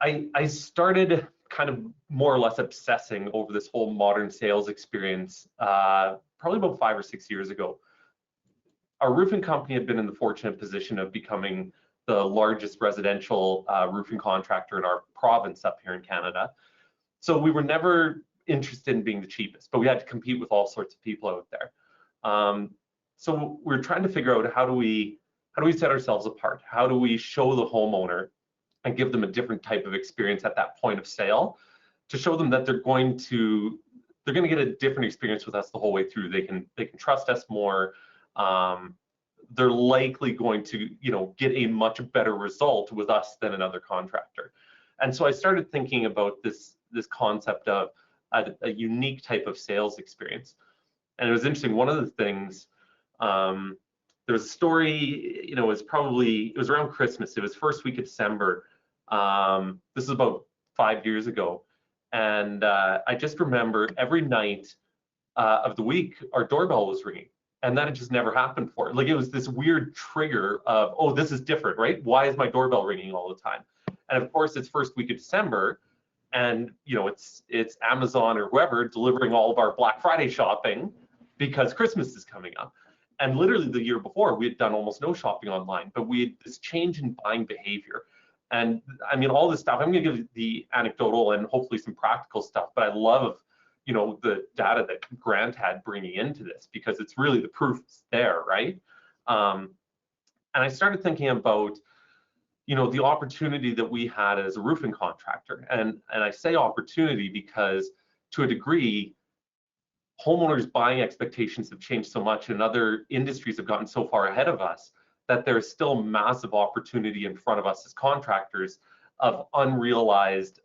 I started kind of more or less obsessing over this whole modern sales experience probably about 5 or 6 years ago. Our roofing company had been in the fortunate position of becoming the largest residential roofing contractor in our province up here in Canada. So we were never interested in being the cheapest, but we had to compete with all sorts of people out there. So we're trying to figure out how do we set ourselves apart? How do we show the homeowner and give them a different type of experience at that point of sale to show them that they're going to get a different experience with us the whole way through. They can trust us more. They're likely going to get a much better result with us than another contractor. And so I started thinking about this concept of a unique type of sales experience. And it was interesting. One of the things, there was a story, it was around Christmas. It was first week of December. This is about 5 years ago. And I just remember every night of the week, our doorbell was ringing. And that had just never happened before. Like, it was this weird trigger of, oh, this is different, right? Why is my doorbell ringing all the time? And of course, it's first week of December, and it's Amazon or whoever delivering all of our Black Friday shopping because Christmas is coming up. And literally the year before, we had done almost no shopping online, but we had this change in buying behavior. And I mean, all this stuff, I'm going to give the anecdotal and hopefully some practical stuff, but I love the data that Grant had bringing into this, because it's really the proof is there, right? And I started thinking about, the opportunity that we had as a roofing contractor. And I say opportunity because to a degree, homeowners' buying expectations have changed so much and other industries have gotten so far ahead of us that there's still massive opportunity in front of us as contractors of unrealized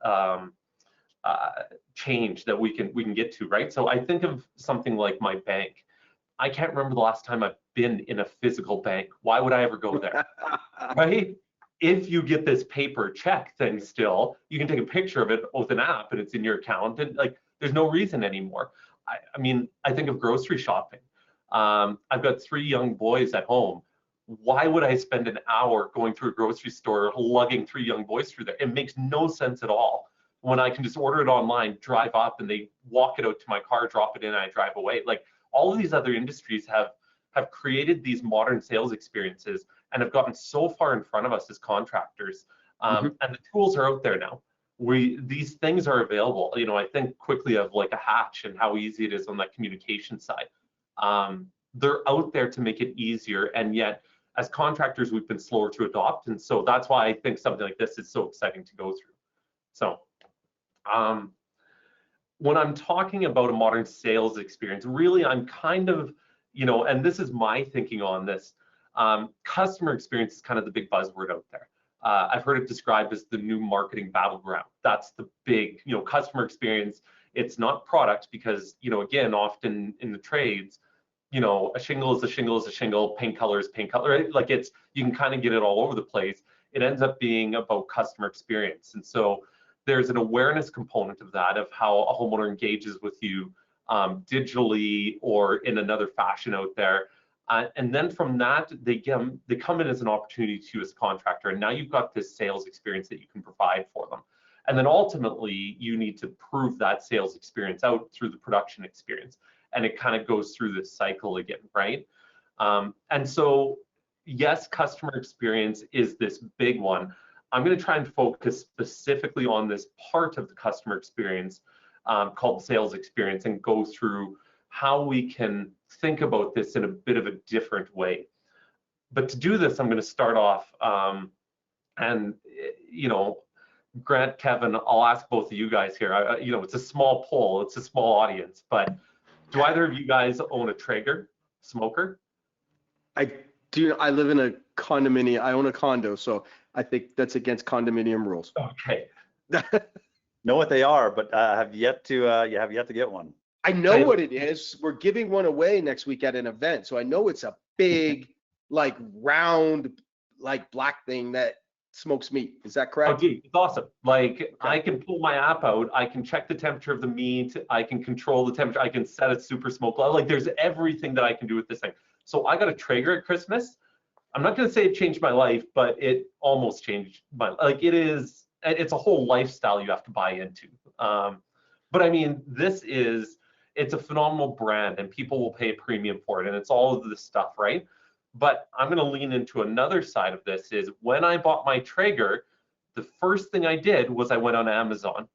change that we can get to, right? So I think of something like my bank. I can't remember the last time I've been in a physical bank. Why would I ever go there, right? If you get this paper check thing still, you can take a picture of it with an app and it's in your account, and like there's no reason anymore. I mean, I think of grocery shopping. I've got 3 young boys at home. Why would I spend an hour going through a grocery store lugging 3 young boys through there? It makes no sense at all when I can just order it online, drive up, and they walk it out to my car, drop it in, and I drive away. Like, all of these other industries have created these modern sales experiences and have gotten so far in front of us as contractors. And the tools are out there now. These things are available. I think quickly of like a Hatch and how easy it is on that communication side. They're out there to make it easier, and yet as contractors, we've been slower to adopt. And so that's why I think something like this is so exciting to go through. So when I'm talking about a modern sales experience, really I'm kind of, and this is my thinking on this, customer experience is kind of the big buzzword out there. I've heard it described as the new marketing battleground. That's the big, customer experience. It's not product because, again, often in the trades, a shingle is a shingle is a shingle, paint color is paint color, right? Like you can kind of get it all over the place. It ends up being about customer experience. And so there's an awareness component of that, of how a homeowner engages with you digitally or in another fashion out there. And then from that, they come in as an opportunity to you as a contractor. And now you've got this sales experience that you can provide for them. And then ultimately, you need to prove that sales experience out through the production experience. And it kind of goes through this cycle again, right? And so, yes, customer experience is this big one. I'm going to try and focus specifically on this part of the customer experience called sales experience, and go through how we can think about this in a bit of a different way. But to do this, I'm going to start off, and Grant, Kevin, I'll ask both of you guys here. It's a small poll, it's a small audience, but do either of you guys own a Traeger smoker? I do. I live in a condominium. I own a condo, so I think that's against condominium rules. Okay. Know what they are, but have yet to get one. I know what it is. We're giving one away next week at an event, so I know it's a big, like round, like black thing that smokes meat. Is that correct? Oh, dude, it's awesome. Like, okay. I can pull my app out. I can check the temperature of the meat. I can control the temperature. I can set it super smoke. Like, there's everything that I can do with this thing. So I got a Traeger at Christmas. I'm not going to say it changed my life, but it almost changed my life. Like, it is it's a whole lifestyle you have to buy into. But I mean, it's a phenomenal brand and people will pay a premium for it, and it's all of this stuff, right? But I'm going to lean into another side of this is when I bought my Traeger, the first thing I did was I went on Amazon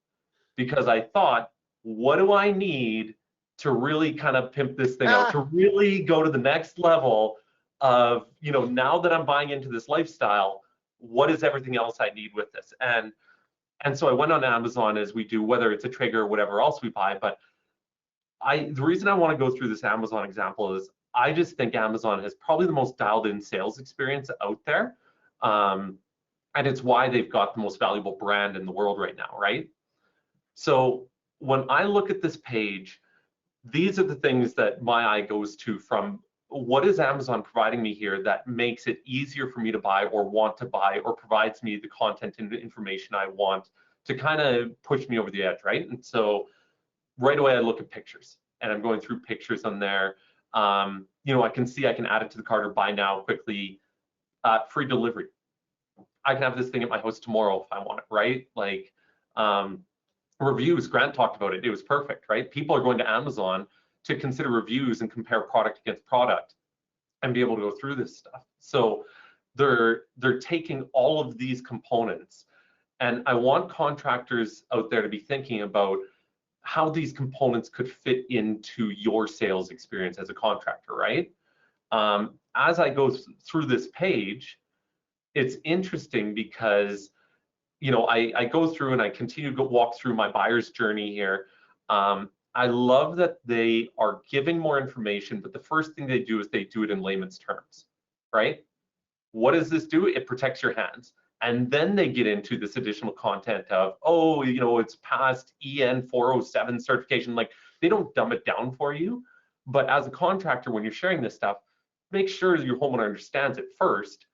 because I thought, what do I need to really kind of pimp this thing out, to really go to the next level of, you know, now that I'm buying into this lifestyle, what is everything else I need with this? And so I went on Amazon, as we do, whether it's a Traeger or whatever else we buy. But the reason I want to go through this Amazon example is I just think Amazon has probably the most dialed in sales experience out there. And it's why they've got the most valuable brand in the world right now, right? So when I look at this page, these are the things that my eye goes to from what is Amazon providing me here that makes it easier for me to buy or want to buy or provides me the content and the information I want to kind of push me over the edge, right? And so right away I look at pictures and I'm going through pictures on there. You know, I can see I can add it to the cart or buy now quickly, free delivery. I can have this thing at my house tomorrow if I want it, right? Like reviews, Grant talked about it, it was perfect, right? People are going to Amazon to consider reviews and compare product against product and be able to go through this stuff. So they're taking all of these components, and I want contractors out there to be thinking about how these components could fit into your sales experience as a contractor, right? As I go through this page, it's interesting because, you know, I go through and I continue to walk through my buyer's journey here. I love that they are giving more information, but the first thing they do is they do it in layman's terms, right? What does this do? It protects your hands. And then they get into this additional content of, oh, you know, it's past EN 407 certification. Like, they don't dumb it down for you. But as a contractor, when you're sharing this stuff, make sure your homeowner understands it first,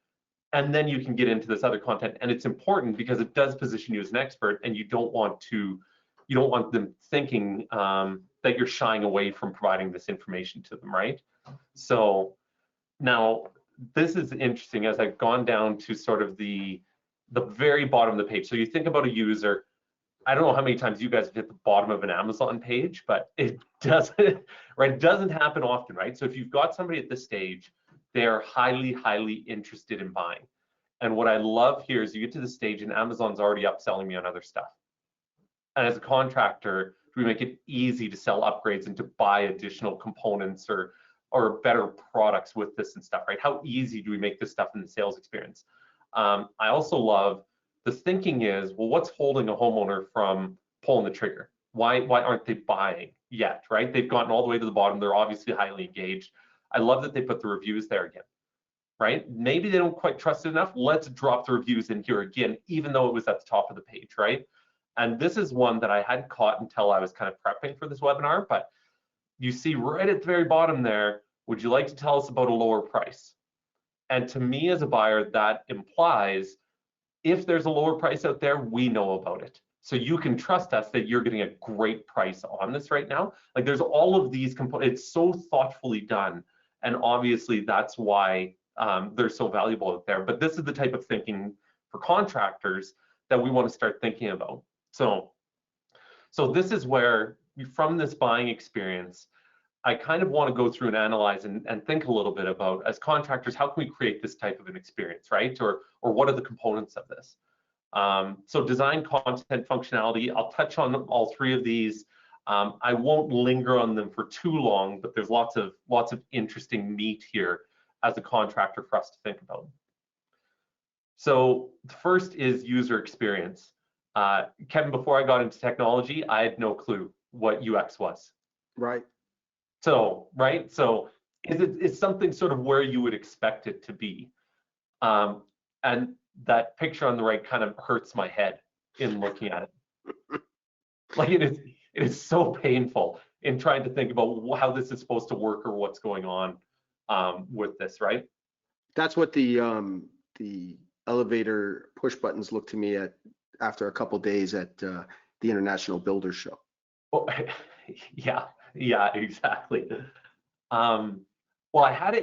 and then you can get into this other content. And it's important because it does position you as an expert, and you don't want them thinking that you're shying away from providing this information to them, right? So now this is interesting as I've gone down to sort of the very bottom of the page. So you think about a user. I don't know how many times you guys have hit the bottom of an Amazon page, but it doesn't, right? It doesn't happen often, right? So if you've got somebody at this stage, they are highly, highly interested in buying. And what I love here is you get to the stage and Amazon's already upselling me on other stuff. And as a contractor, we make it easy to sell upgrades and to buy additional components or better products with this and stuff, right? How easy do we make this stuff in the sales experience? I also love the thinking is, well, what's holding a homeowner from pulling the trigger? Why aren't they buying yet, right? They've gotten all the way to the bottom. They're obviously highly engaged. I love that they put the reviews there again, right? Maybe they don't quite trust it enough. Let's drop the reviews in here again, even though it was at the top of the page, right? And this is one that I hadn't caught until I was kind of prepping for this webinar, but you see right at the very bottom there, would you like to tell us about a lower price? And to me as a buyer, that implies if there's a lower price out there, we know about it. So you can trust us that you're getting a great price on this right now. Like, there's all of these components, it's so thoughtfully done. And obviously that's why they're so valuable out there. But this is the type of thinking for contractors that we want to start thinking about. So this is where, from this buying experience, I kind of want to go through and analyze and think a little bit about, as contractors, how can we create this type of an experience, right? Or what are the components of this? So design, content, functionality, I'll touch on all three of these. I won't linger on them for too long, but there's lots of interesting meat here as a contractor for us to think about. So the first is user experience. Kevin, before I got into technology, I had no clue what UX was. Right. So, right, so it's something sort of where you would expect it to be. And that picture on the right kind of hurts my head in looking at it. Like, it is so painful in trying to think about how this is supposed to work or what's going on with this, right? That's what the elevator push buttons look to me at after a couple days at the International Builders Show. Oh, yeah, exactly. Well, I had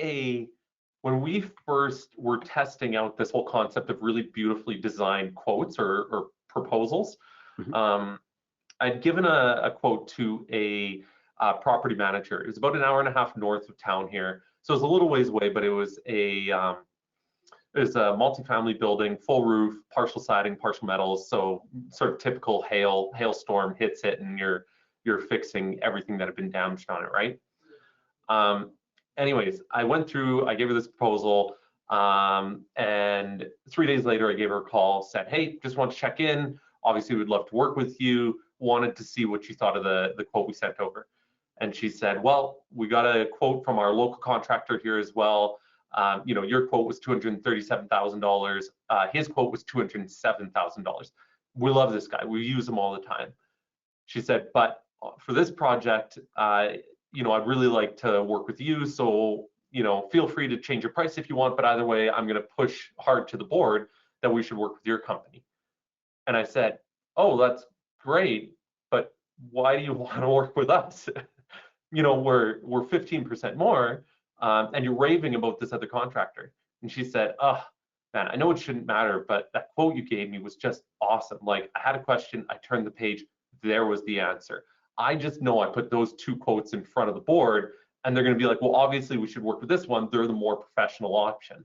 when we first were testing out this whole concept of really beautifully designed quotes or proposals. Mhm. I'd given a quote to a property manager. It was about an hour and a half north of town here, so it was a little ways away, but it was a multifamily building, full roof, partial siding, partial metals, so sort of typical hailstorm hits it, and you're fixing everything that had been damaged on it, right? Anyways, I went through, I gave her this proposal, and 3 days later, I gave her a call, said, hey, just want to check in. Obviously, we'd love to work with you. Wanted to see what you thought of the quote we sent over. And she said, well, we got a quote from our local contractor here as well. You know, your quote was $237,000. His quote was $207,000. We love this guy. We use him all the time. She said, but for this project, you know, I'd really like to work with you. So, you know, feel free to change your price if you want, but either way, I'm going to push hard to the board that we should work with your company. And I said, oh, that's great, but why do you want to work with us? You know, we're 15% more, and you're raving about this other contractor. And she said, oh, man, I know it shouldn't matter, but that quote you gave me was just awesome. Like, I had a question, I turned the page, there was the answer. I just know I put those two quotes in front of the board, and they're going to be like, well, obviously we should work with this one. They're the more professional option.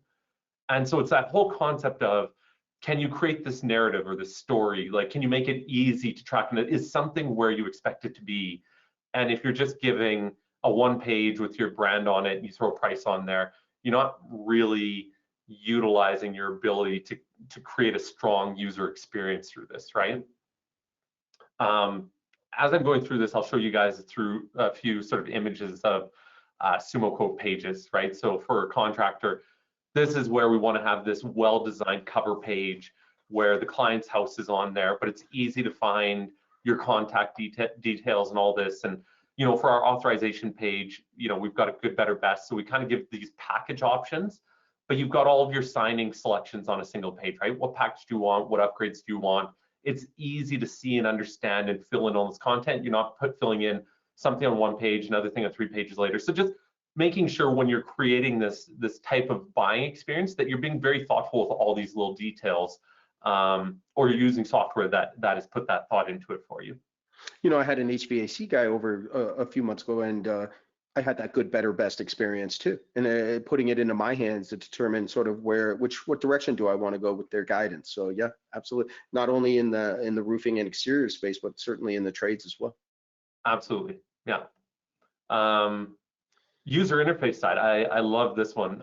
And so it's that whole concept of, can you create this narrative or this story? Like, can you make it easy to track? And it is something where you expect it to be. And if you're just giving a one page with your brand on it and you throw a price on there, you're not really utilizing your ability to create a strong user experience through this, right? As I'm going through this, I'll show you guys through a few sort of images of Sumo Quote pages, right? So for a contractor, this is where we want to have this well-designed cover page where the client's house is on there, but it's easy to find your contact details and all this. And, you know, for our authorization page, you know, we've got a good, better, best. So we kind of give these package options, but you've got all of your signing selections on a single page, right? What package do you want? What upgrades do you want? It's easy to see and understand and fill in all this content. You're not filling in something on one page, another thing on 3 pages later. So just making sure when you're creating this type of buying experience that you're being very thoughtful with all these little details, or you're using software that has put that thought into it for you. You know, I had an HVAC guy over a few months ago, and I had that good, better, best experience too. And putting it into my hands to determine sort of what direction do I want to go with their guidance. So yeah, absolutely. Not only in the roofing and exterior space, but certainly in the trades as well. Absolutely, yeah. User interface side, I love this one.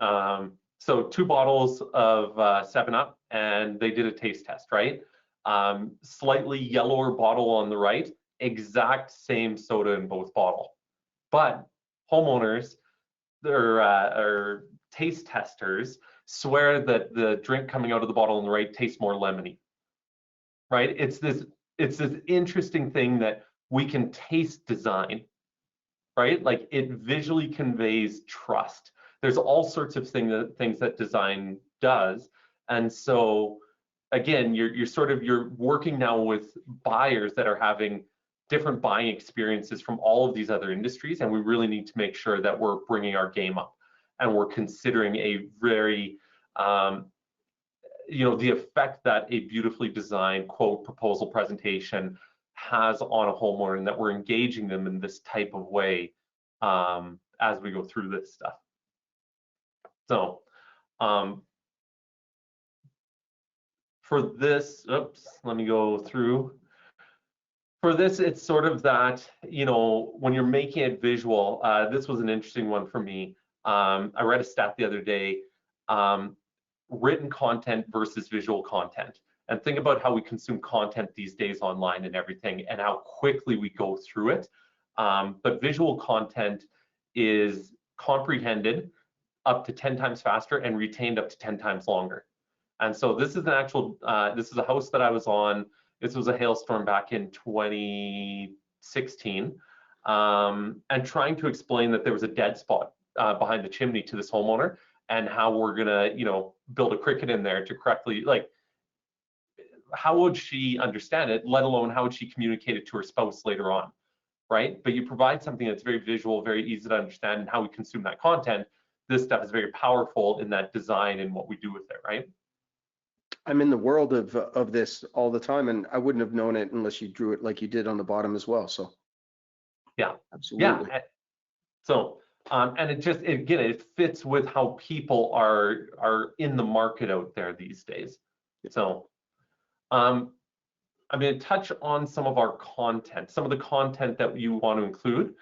So 2 bottles of 7-Up, and they did a taste test, right? Slightly yellower bottle on the right, exact same soda in both bottle. But homeowners, their taste testers swear that the drink coming out of the bottle on the right tastes more lemony, right? It's this interesting thing that we can taste design, right? Like, it visually conveys trust. There's all sorts of things that design does. And so again, you're working now with buyers that are having different buying experiences from all of these other industries, and we really need to make sure that we're bringing our game up and we're considering a very you know, the effect that a beautifully designed quote proposal presentation has on a homeowner, and that we're engaging them in this type of way as we go through this stuff. So for this, oops, let me go through. For this, it's sort of that, you know, when you're making it visual, this was an interesting one for me. I read a stat the other day, written content versus visual content. And think about how we consume content these days online and everything, and how quickly we go through it. But visual content is comprehended up to 10 times faster and retained up to 10 times longer. And so this is an actual, this is a house that I was on. This was a hailstorm back in 2016, and trying to explain that there was a dead spot behind the chimney to this homeowner, and how we're gonna, you know, build a cricket in there to correctly, like, how would she understand it, let alone how would she communicate it to her spouse later on, right? But you provide something that's very visual, very easy to understand, and how we consume that content. This stuff is very powerful in that design and what we do with it, right? I'm in the world of this all the time, and I wouldn't have known it unless you drew it like you did on the bottom as well. So Yeah. absolutely. Yeah. So, and it just, again, it fits with how people are in the market out there these days. So, I'm going to touch on some of our content, some of the content that you want to include.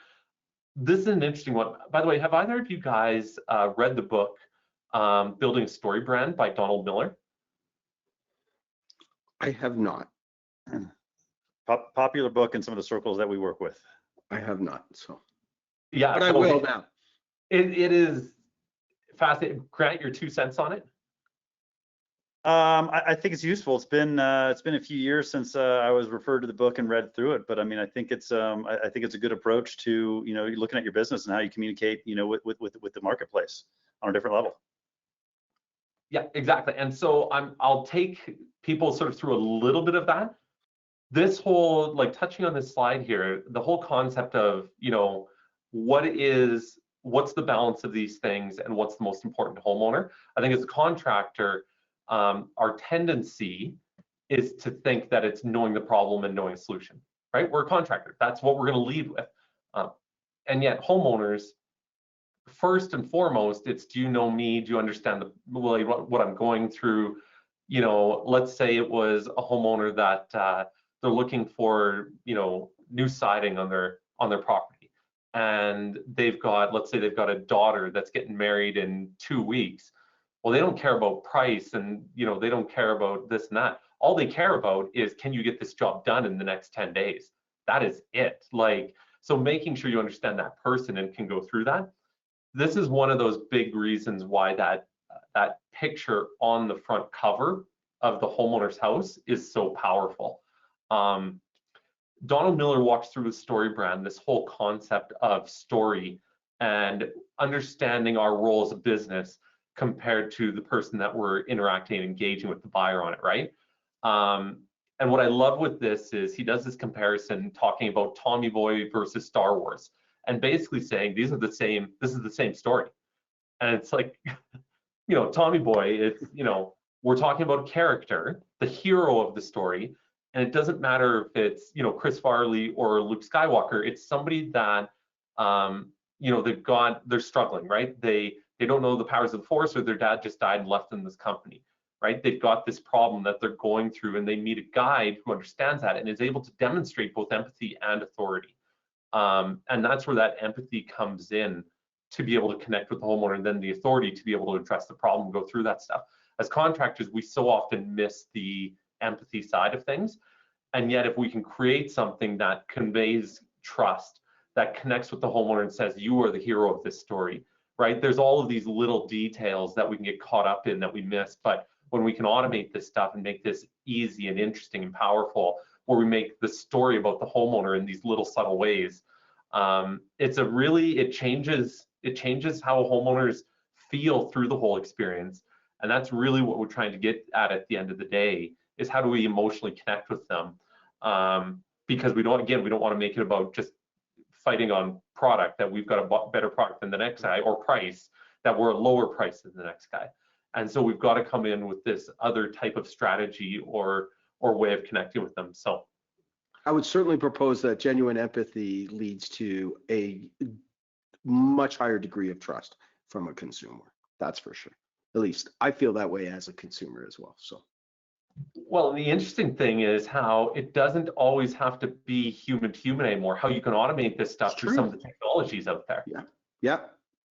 This is an interesting one. By the way, have either of you guys read the book, Building a Story Brand by Donald Miller? I have not. Popular book in some of the circles that we work with. I have not. So, Yeah, but I will now. It is fascinating. Grant, your 2 cents on it? I think it's useful. It's been a few years since I was referred to the book and read through it, but I mean, I think it's a good approach to, you know, looking at your business and how you communicate, you know, with the marketplace on a different level. Yeah, exactly. And so I'll take people sort of through a little bit of that. This whole, like, touching on this slide here, the whole concept of, you know, what's the balance of these things and what's the most important to homeowner. I think as a contractor, our tendency is to think that it's knowing the problem and knowing a solution, right? We're a contractor. That's what we're going to lead with. And yet homeowners, first and foremost, it's, do you know me? Do you understand what I'm going through? You know, let's say it was a homeowner that they're looking for, you know, new siding on their property, and let's say they've got a daughter that's getting married in 2 weeks. Well, they don't care about price, and, you know, they don't care about this and that. All they care about is, can you get this job done in the next 10 days? That is it. Like, so making sure you understand that person and can go through that. This is one of those big reasons why that picture on the front cover of the homeowner's house is so powerful. Donald Miller walks through with Story Brand, this whole concept of story and understanding our role as a business compared to the person that we're interacting and engaging with, the buyer on it, right? And what I love with this is he does this comparison talking about Tommy Boy versus Star Wars, and basically saying this is the same story. And it's like, you know, Tommy Boy, it's, you know, we're talking about a character, the hero of the story, and it doesn't matter if it's, you know, Chris Farley or Luke Skywalker. It's somebody that, you know, they're struggling, right? They don't know the powers of the force, or their dad just died and left them this company, right? They've got this problem that they're going through, and they meet a guide who understands that and is able to demonstrate both empathy and authority. And that's where that empathy comes in, to be able to connect with the homeowner, and then the authority to be able to address the problem, go through that stuff. As contractors, we so often miss the empathy side of things. And yet, if we can create something that conveys trust, that connects with the homeowner and says, you are the hero of this story, right? There's all of these little details that we can get caught up in that we miss. But when we can automate this stuff and make this easy and interesting and powerful, where we make the story about the homeowner in these little subtle ways, it changes how homeowners feel through the whole experience. And that's really what we're trying to get at the end of the day, is how do we emotionally connect with them? Because we don't want to make it about just fighting on product, that we've got a better product than the next guy, or price, that we're a lower price than the next guy. And so we've got to come in with this other type of strategy or way of connecting with them. So I would certainly propose that genuine empathy leads to a much higher degree of trust from a consumer. That's for sure. At least I feel that way as a consumer as well. So, well, the interesting thing is how it doesn't always have to be human to human anymore, how you can automate this stuff through some of the technologies out there. Yeah,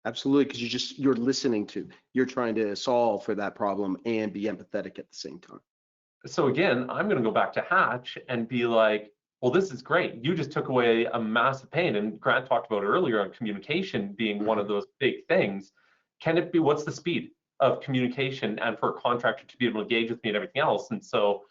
absolutely. Because you're listening you're trying to solve for that problem and be empathetic at the same time. So again, I'm going to go back to Hatch and be like, well, this is great. You just took away a massive pain. And Grant talked about earlier on communication being one of those big things. Can it be, what's the speed of communication and for a contractor to be able to engage with me and everything else? And so,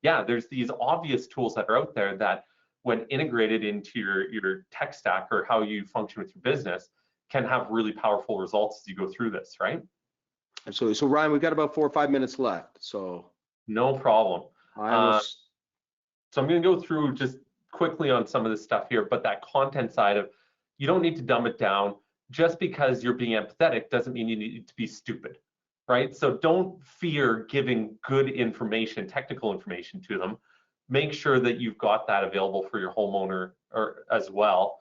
yeah, there's these obvious tools that are out there that, when integrated into your tech stack or how you function with your business, can have really powerful results as you go through this, right? Absolutely. So Ryan, we've got about 4 or 5 minutes left. So no problem. So I'm going to go through just quickly on some of this stuff here, but that content side of, you don't need to dumb it down. Just because you're being empathetic doesn't mean you need to be stupid. right? So don't fear giving good information, technical information to them. Make sure that you've got that available for your homeowner or as well.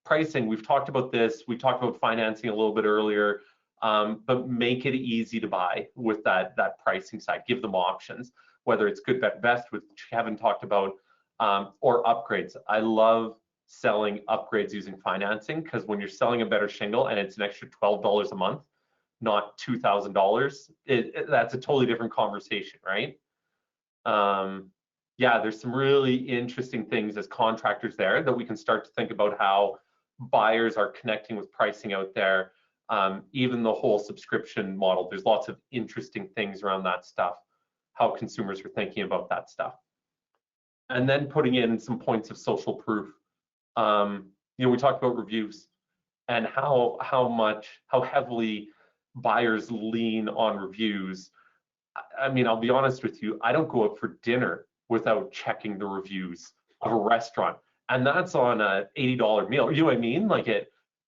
Pricing, we've talked about this. We talked about financing a little bit earlier, but make it easy to buy with that pricing side. Give them options, whether it's good, better, best, which Kevin talked about, or upgrades. I love selling upgrades using financing, because when you're selling a better shingle and it's an extra $12 a month, not $2,000, that's a totally different conversation, right? Yeah, there's some really interesting things as contractors there that we can start to think about how buyers are connecting with pricing out there. Even the whole subscription model, there's lots of interesting things around that stuff, how consumers are thinking about that stuff. And then putting in some points of social proof. We talked about reviews and how heavily buyers lean on reviews. I mean, I'll be honest with you, I don't go out for dinner without checking the reviews of a restaurant, and that's on a $80 meal. You know what I mean? Like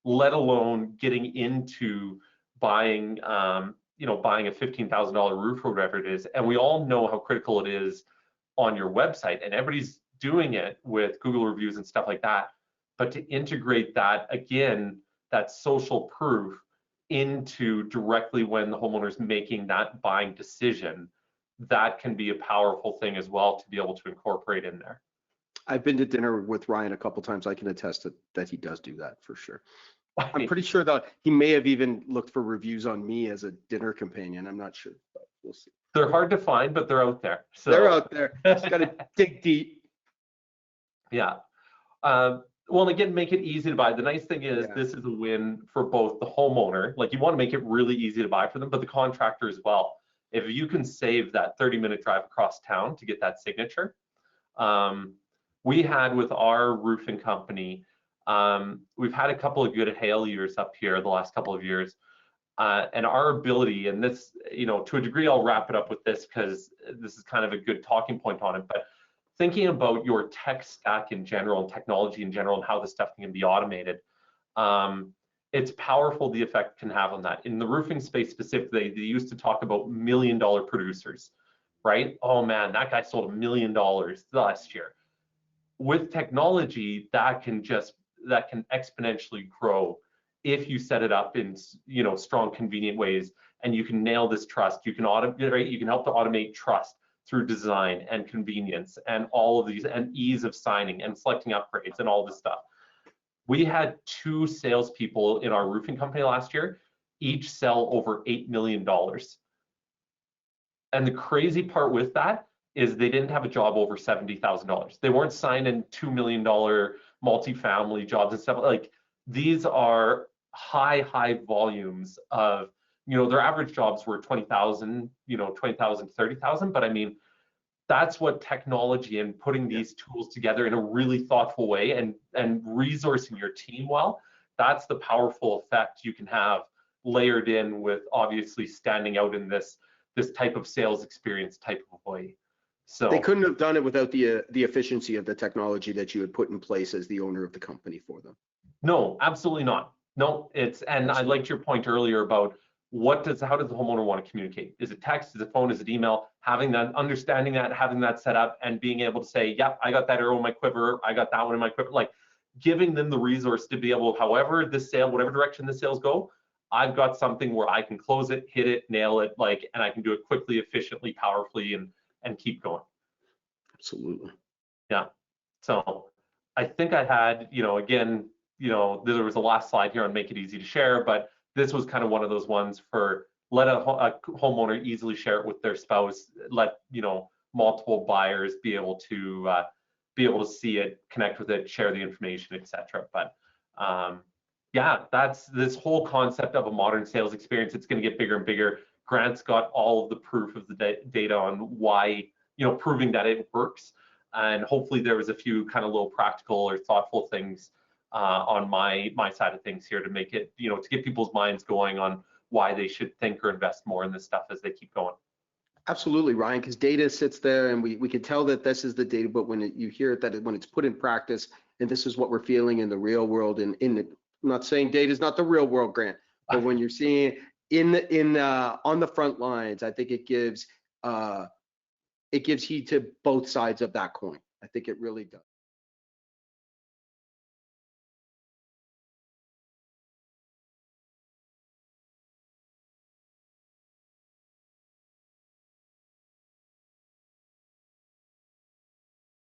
let alone getting into buying, buying a $15,000 roof or whatever it is. And we all know how critical it is on your website, and everybody's doing it with Google reviews and stuff like that. But to integrate that, again, that social proof into directly when the homeowner's making that buying decision, that can be a powerful thing as well to be able to incorporate in there. I've been to dinner with Ryan a couple times. I can attest that he does do that for sure. I'm pretty sure that he may have even looked for reviews on me as a dinner companion. I'm not sure, but we'll see. They're hard to find, but they're out there. So they're out there. Just got to dig deep. Yeah. Well, and again, make it easy to buy. The nice thing is this is a win for both the homeowner. Like, you want to make it really easy to buy for them, but the contractor as well. If you can save that 30-minute drive across town to get that signature. We had with our roofing company, we've had a couple of good hail years up here the last couple of years. And our ability, and this, to a degree, I'll wrap it up with this because this is kind of a good talking point on it, but thinking about your tech stack in general and technology in general and how this stuff can be automated, it's powerful the effect can have on that. In the roofing space specifically, they used to talk about $1 million producers, right? Oh man, that guy sold $1 million last year. With technology, that can exponentially grow if you set it up in strong, convenient ways, and you can nail this trust. You can automate, right? You can help to automate trust through design and convenience and all of these, and ease of signing and selecting upgrades and all this stuff. We had 2 salespeople in our roofing company last year, each sell over $8 million. And the crazy part with that is they didn't have a job over $70,000. They weren't signing $2 million multifamily jobs and stuff. Like, these are high volumes of, their average jobs were 20,000, 20,000 to 30,000. But I mean, that's what technology and putting these tools together in a really thoughtful way and resourcing your team well, that's the powerful effect you can have layered in with obviously standing out in this type of sales experience type of way. So they couldn't have done it without the efficiency of the technology that you had put in place as the owner of the company for them. No, absolutely not. No, and I liked your point earlier about how does the homeowner want to communicate? Is it text? Is it phone? Is it email? Having that, understanding that, having that set up, and being able to say, yeah, I got that arrow in my quiver, I got that one in my quiver, like giving them the resource to be able, however this sale, whatever direction the sales go, I've got something where I can close it, hit it, nail it, and I can do it quickly, efficiently, powerfully, and keep going. Absolutely. Yeah. So I think I had, again, there was a last slide here on make it easy to share, but this was kind of one of those ones for let a homeowner easily share it with their spouse, let multiple buyers be able to see it, connect with it, share the information, etc. But yeah, that's this whole concept of a modern sales experience. It's going to get bigger and bigger. Grant's got all of the proof of the data on why, proving that it works. And hopefully there was a few kind of little practical or thoughtful things on my side of things here to make it, to get people's minds going on why they should think or invest more in this stuff as they keep going. Absolutely, Ryan, because data sits there and we can tell that this is the data, but when you hear it, when it's put in practice, and this is what we're feeling in the real world, I'm not saying data is not the real world, Grant, but when you're seeing on the front lines, I think it gives heed to both sides of that coin. I think it really does.